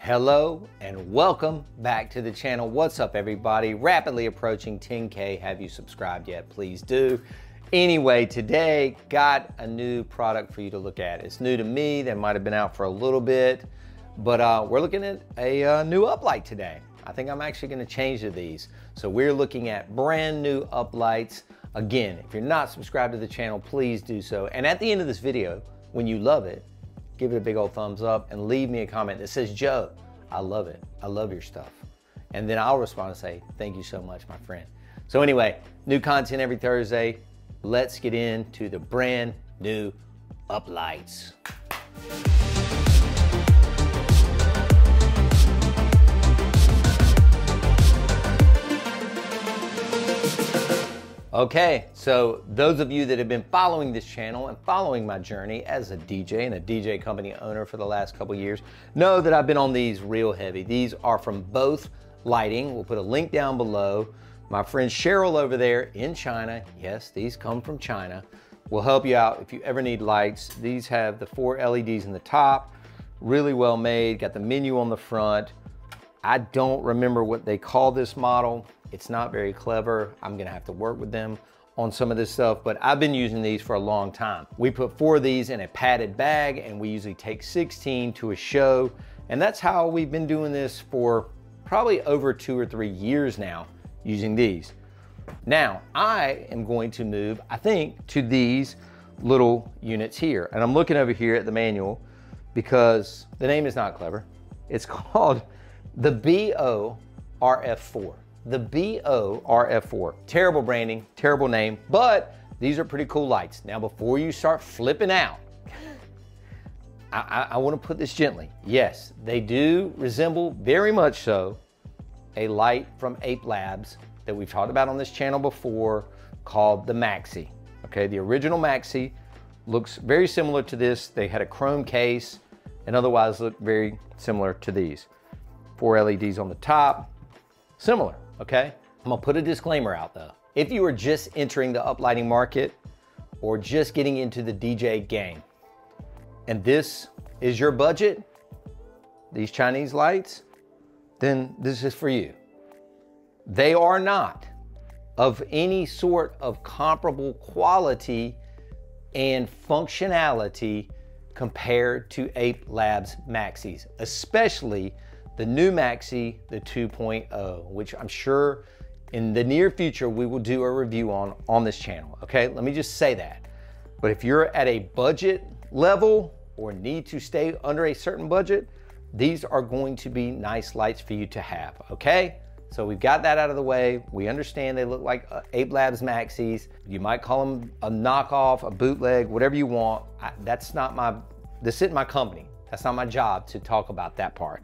Hello and welcome back to the channel. What's up everybody? Rapidly approaching 10K. Have you subscribed yet? Please do. Anyway, today got a new product for you to look at. It's new to me. That might have been out for a little bit, but we're looking at a new Uplight today. I think I'm actually going to change to these. So we're looking at brand new Uplights. Again, if you're not subscribed to the channel, please do so. And at the end of this video, when you love it, give it a big old thumbs up and leave me a comment that says, Joe, I love it. I love your stuff. And then I'll respond and say, thank you so much, my friend. So anyway, new content every Thursday. Let's get into the brand new Uplights. Okay, so those of you that have been following this channel and following my journey as a DJ and a DJ company owner for the last couple years know that I've been on these real heavy. These are from Both Lighting. We'll put a link down below. My friend Cheryl over there in China, yes, these come from China, will help you out if you ever need lights. These have the 4 LEDs in the top, really well made, got the menu on the front. I don't remember what they call this model. It's not very clever. I'm gonna have to work with them on some of this stuff, but I've been using these for a long time. We put 4 of these in a padded bag and we usually take 16 to a show. And that's how we've been doing this for probably over 2 or 3 years now, using these. Now, I am going to move, I think, to these little units here. And I'm looking over here at the manual because the name is not clever. It's called the BO-RF4. The BO-RF4. Terrible branding, terrible name, but these are pretty cool lights. Now, before you start flipping out, I want to put this gently. Yes, they do resemble very much so a light from Ape Labs that we've talked about on this channel before called the Maxi. Okay, the original Maxi looks very similar to this. They had a chrome case and otherwise look very similar to these. 4 LEDs on the top, similar. Okay, I'm gonna put a disclaimer out though. If you are just entering the uplighting market or just getting into the DJ game, and this is your budget, these Chinese lights, then this is for you. They are not of any sort of comparable quality and functionality compared to Ape Labs Maxis, especially the new Maxi, the 2.0, which I'm sure in the near future we will do a review on this channel, okay? Let me just say that. But if you're at a budget level or need to stay under a certain budget, these are going to be nice lights for you to have, okay? So we've got that out of the way. We understand they look like Ape Labs Maxis. You might call them a knockoff, a bootleg, whatever you want. This isn't my company. That's not my job to talk about that part.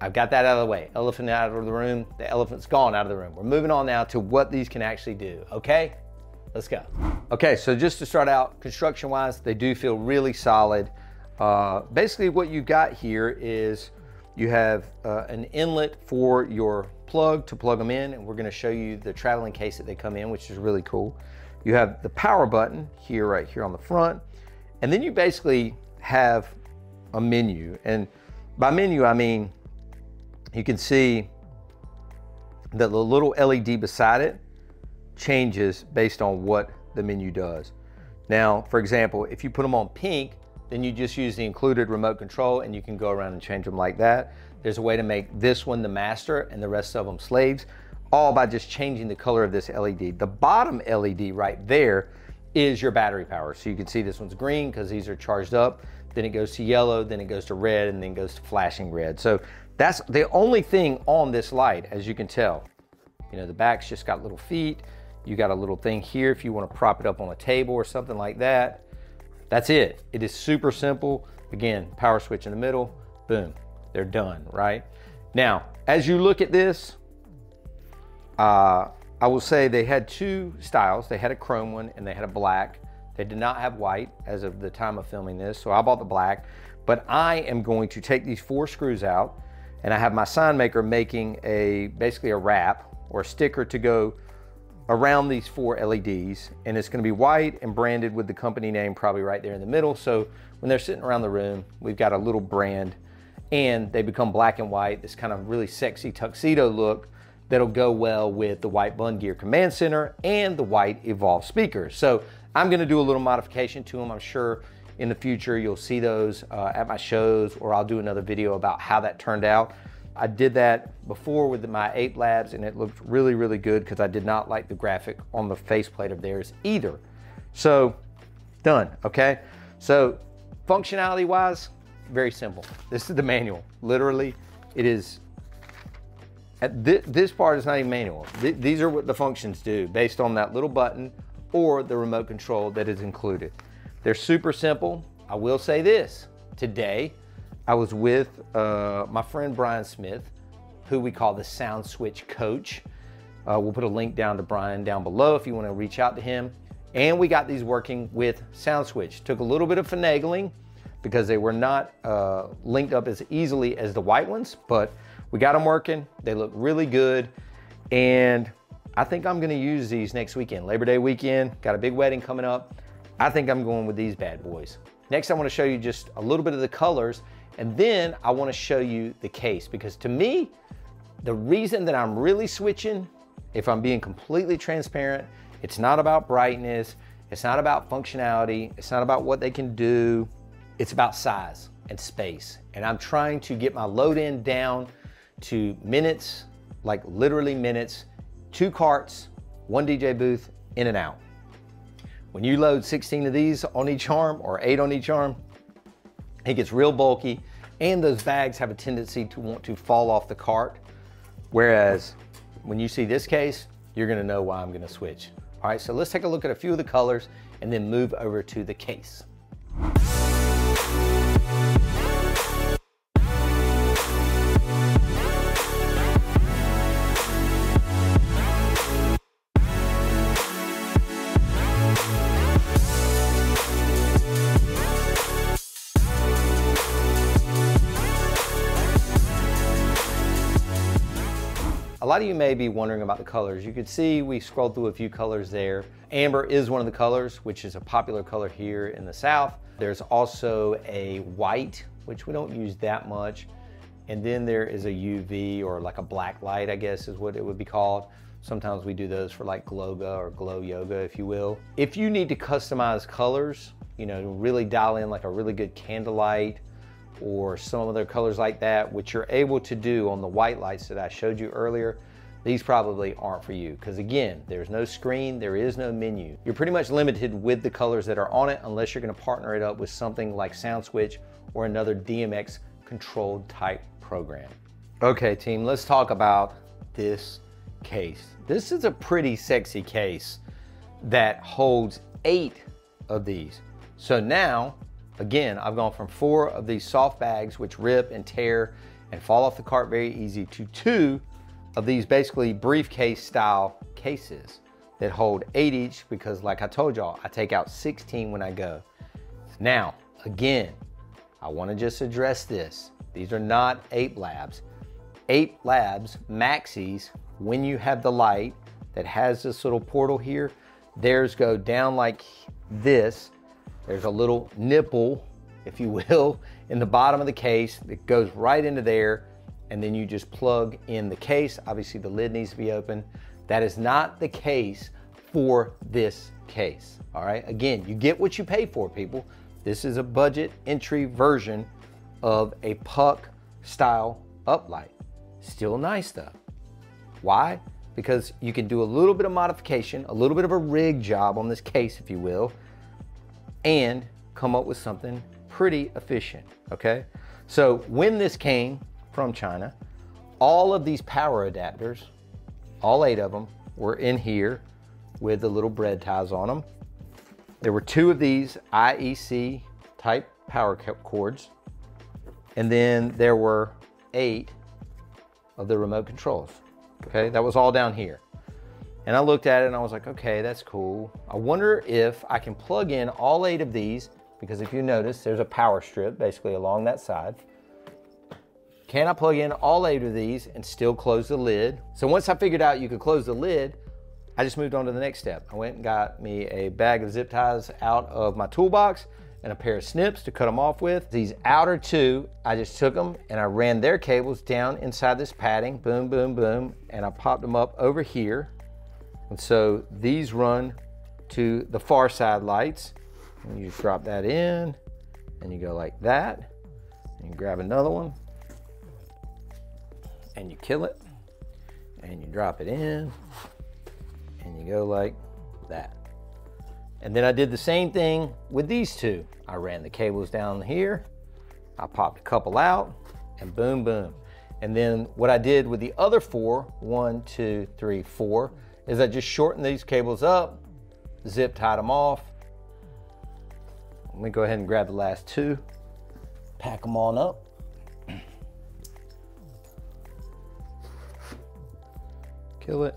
I've got that out of the way. Elephant out of the room. The elephant's gone out of the room. We're moving on now to what these can actually do, okay? Let's go. Okay, so just to start out, construction-wise, they do feel really solid. Basically what you've got here is you have an inlet for your plug to plug them in, and we're gonna show you the traveling case that they come in, which is really cool. You have the power button here, right here on the front, and then you basically have a menu. And by menu, I mean, you can see that the little LED beside it changes based on what the menu does. Now, for example, if you put them on pink, then you just use the included remote control and you can go around and change them like that. There's a way to make this one the master and the rest of them slaves, all by just changing the color of this LED. The bottom LED right there is your battery power. So you can see this one's green because these are charged up. Then it goes to yellow, then it goes to red, and then goes to flashing red. So that's the only thing on this light, as you can tell. You know, the back's just got little feet. You got a little thing here if you want to prop it up on a table or something like that. That's it. It is super simple. Again, power switch in the middle, boom, they're done, right? Now, as you look at this, I will say they had 2 styles. They had a chrome one and they had a black. They did not have white as of the time of filming this, so I bought the black. But I am going to take these 4 screws out, and I have my sign maker making basically a wrap or a sticker to go around these 4 LEDs, and it's going to be white and branded with the company name probably right there in the middle. So when they're sitting around the room, we've got a little brand. and they become black and white, this kind of really sexy tuxedo look that'll go well with the white Bunn Gear Command Center and the white Evolve speakers. So I'm gonna do a little modification to them. I'm sure in the future you'll see those at my shows, or I'll do another video about how that turned out. I did that before with my Ape Labs and it looked really, really good because I did not like the graphic on the faceplate of theirs either. So done, okay? So functionality wise, very simple. This is the manual. Literally, it is, this part is not even manual. These are what the functions do based on that little button or the remote control that is included. They're super simple. I will say this, today I was with my friend Brian Smith, who we call the Sound Switch Coach. We'll put a link down to Brian down below if you want to reach out to him. And we got these working with Sound Switch. Took a little bit of finagling because they were not linked up as easily as the white ones, but we got them working. They look really good. And I think I'm gonna use these next weekend, Labor Day weekend. Got a big wedding coming up. I think I'm going with these bad boys. Next, I wanna show you just a little bit of the colors, and then I wanna show you the case, because to me, the reason that I'm really switching, if I'm being completely transparent, it's not about brightness, it's not about functionality, it's not about what they can do, it's about size and space. And I'm trying to get my load in down to minutes, like literally minutes, 2 carts, 1 DJ booth, in and out. When you load 16 of these on each arm or 8 on each arm, it gets real bulky, and those bags have a tendency to want to fall off the cart. Whereas when you see this case, you're gonna know why I'm gonna switch. All right, so let's take a look at a few of the colors and then move over to the case. A lot of you may be wondering about the colors. You could see we scrolled through a few colors there. Amber is one of the colors, which is a popular color here in the South. There's also a white, which we don't use that much. And then there is a UV, or like a black light, I guess is what it would be called. Sometimes we do those for like Gloga or Glow Yoga, if you will. If you need to customize colors, you know, really dial in like a really good candlelight or some other colors like that, which you're able to do on the white lights that I showed you earlier, these probably aren't for you. Because again, there's no screen, there is no menu. You're pretty much limited with the colors that are on it unless you're gonna partner it up with something like Sound Switch or another DMX controlled type program. Okay team, let's talk about this case. This is a pretty sexy case that holds 8 of these. So now, again, I've gone from 4 of these soft bags which rip and tear and fall off the cart very easy to 2 of these basically briefcase style cases that hold 8 each, because like I told y'all, I take out 16 when I go. Now, again, I wanna just address this. These are not Ape Labs. Ape Labs Maxis, when you have the light that has this little portal here, theirs go down like this. There's a little nipple, if you will, in the bottom of the case that goes right into there, and then you just plug in the case. Obviously the lid needs to be open. That is not the case for this case, all right? Again, you get what you pay for, people. This is a budget entry version of a puck style uplight. Still nice though. Why? Because you can do a little bit of modification, a little bit of a rig job on this case, if you will, and come up with something pretty efficient, okay? So when this came from China, all of these power adapters, all 8 of them, were in here with the little bread ties on them. There were 2 of these IEC type power cords, and then there were 8 of the remote controls, okay? That was all down here. And I looked at it and I was like, okay, that's cool. I wonder if I can plug in all 8 of these, because if you notice, there's a power strip basically along that side. Can I plug in all 8 of these and still close the lid? So once I figured out you could close the lid, I just moved on to the next step. I went and got me a bag of zip ties out of my toolbox, and a pair of snips to cut them off with. These outer two, I just took them and I ran their cables down inside this padding, boom, boom, boom, and I popped them up over here. And so these run to the far side lights. And you just drop that in and you go like that. And you grab another one and you kill it and you drop it in and you go like that. And then I did the same thing with these two. I ran the cables down here, I popped a couple out, and boom, boom. And then what I did with the other four, 1, 2, 3, 4, is I just shortened these cables up, zip tied them off. Let me go ahead and grab the last two, pack them on up. Kill it.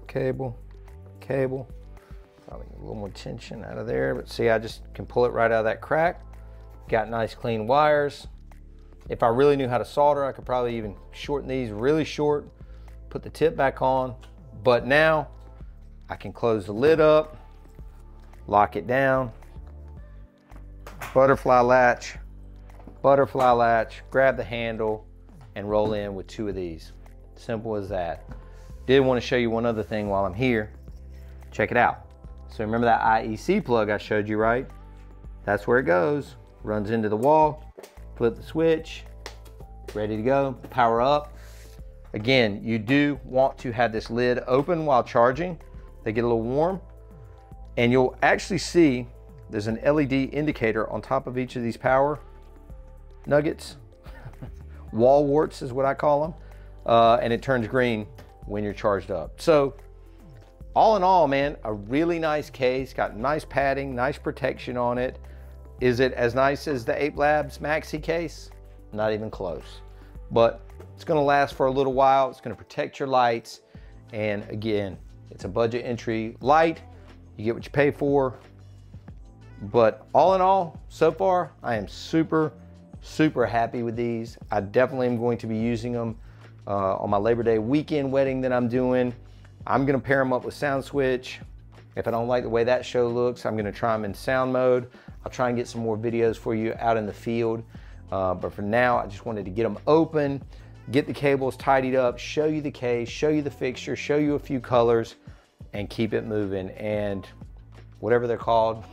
Cable, cable. Probably need a little more tension out of there, but see, I just can pull it right out of that crack. Got nice clean wires. If I really knew how to solder, I could probably even shorten these really short, put the tip back on. But now I can close the lid up, lock it down, butterfly latch, grab the handle, and roll in with two of these. Simple as that. Did want to show you one other thing while I'm here. Check it out. So remember that IEC plug I showed you, right? That's where it goes. Runs into the wall, flip the switch, ready to go, power up. Again, you do want to have this lid open while charging. They get a little warm. And you'll actually see there's an LED indicator on top of each of these power nuggets. Wall warts is what I call them. And it turns green when you're charged up. So all in all, man, a really nice case, got nice padding, nice protection on it. Is it as nice as the Ape Labs Maxi case? Not even close. But it's gonna last for a little while. It's gonna protect your lights. And again, it's a budget entry light. You get what you pay for. But all in all, so far, I am super, super happy with these. I definitely am going to be using them on my Labor Day weekend wedding that I'm doing. I'm gonna pair them up with sound switch. If I don't like the way that show looks, I'm gonna try them in sound mode. I'll try and get some more videos for you out in the field. But for now, I just wanted to get them open, get the cables tidied up, show you the case, show you the fixture, show you a few colors, and keep it moving. And whatever they're called,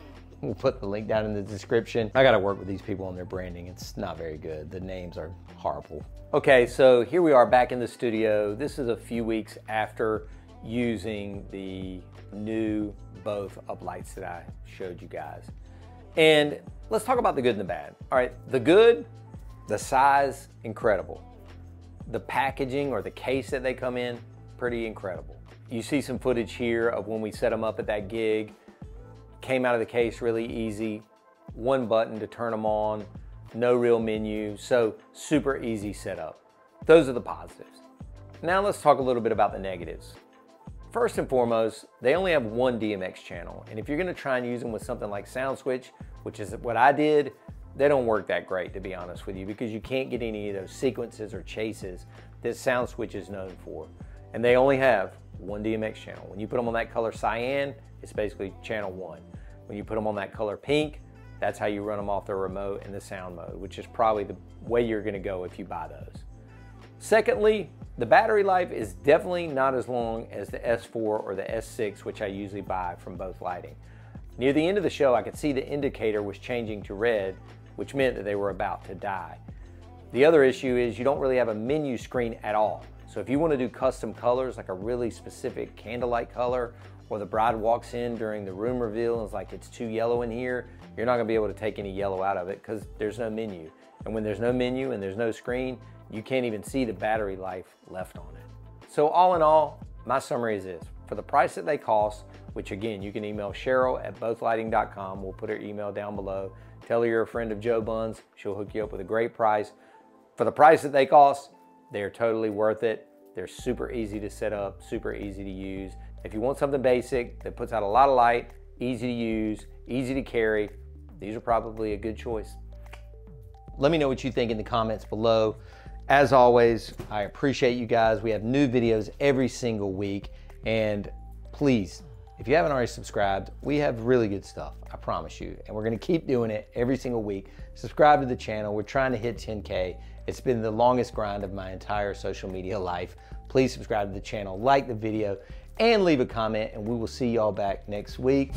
we'll put the link down in the description. I gotta work with these people on their branding. It's not very good. The names are horrible. Okay, so here we are back in the studio. This is a few weeks after using the new both Uplights that I showed you guys. And let's talk about the good and the bad. All right, the good, the size, incredible. The packaging or the case that they come in, pretty incredible. You see some footage here of when we set them up at that gig. Came out of the case really easy. One button to turn them on, no real menu, so super easy setup. Those are the positives. Now let's talk a little bit about the negatives. First and foremost, they only have one DMX channel, and if you're gonna try and use them with something like Sound Switch, which is what I did, they don't work that great, to be honest with you, because you can't get any of those sequences or chases that Sound Switch is known for. And they only have one DMX channel. When you put them on that color cyan, it's basically channel 1. When you put them on that color pink, that's how you run them off the remote in the sound mode, which is probably the way you're gonna go if you buy those. Secondly, the battery life is definitely not as long as the S4 or the S6, which I usually buy from Both Lighting. Near the end of the show, I could see the indicator was changing to red, which meant that they were about to die. The other issue is you don't really have a menu screen at all. So if you want to do custom colors, like a really specific candlelight color, or the bride walks in during the room reveal and it's like it's too yellow in here, you're not gonna be able to take any yellow out of it because there's no menu. And when there's no menu and there's no screen, you can't even see the battery life left on it. So all in all, my summary is this. For the price that they cost, which again, you can email Cheryl at bothlighting.com. We'll put her email down below. Tell her you're a friend of Joe Bunn's. She'll hook you up with a great price. For the price that they cost, they're totally worth it. They're super easy to set up, super easy to use. If you want something basic that puts out a lot of light, easy to use, easy to carry, these are probably a good choice. Let me know what you think in the comments below. As always, I appreciate you guys. We have new videos every single week. And please, If you haven't already subscribed, we have really good stuff, I promise you. And we're gonna keep doing it every single week. Subscribe to the channel. We're trying to hit 10K. It's been the longest grind of my entire social media life. Please subscribe to the channel, like the video, and leave a comment, and we will see y'all back next week.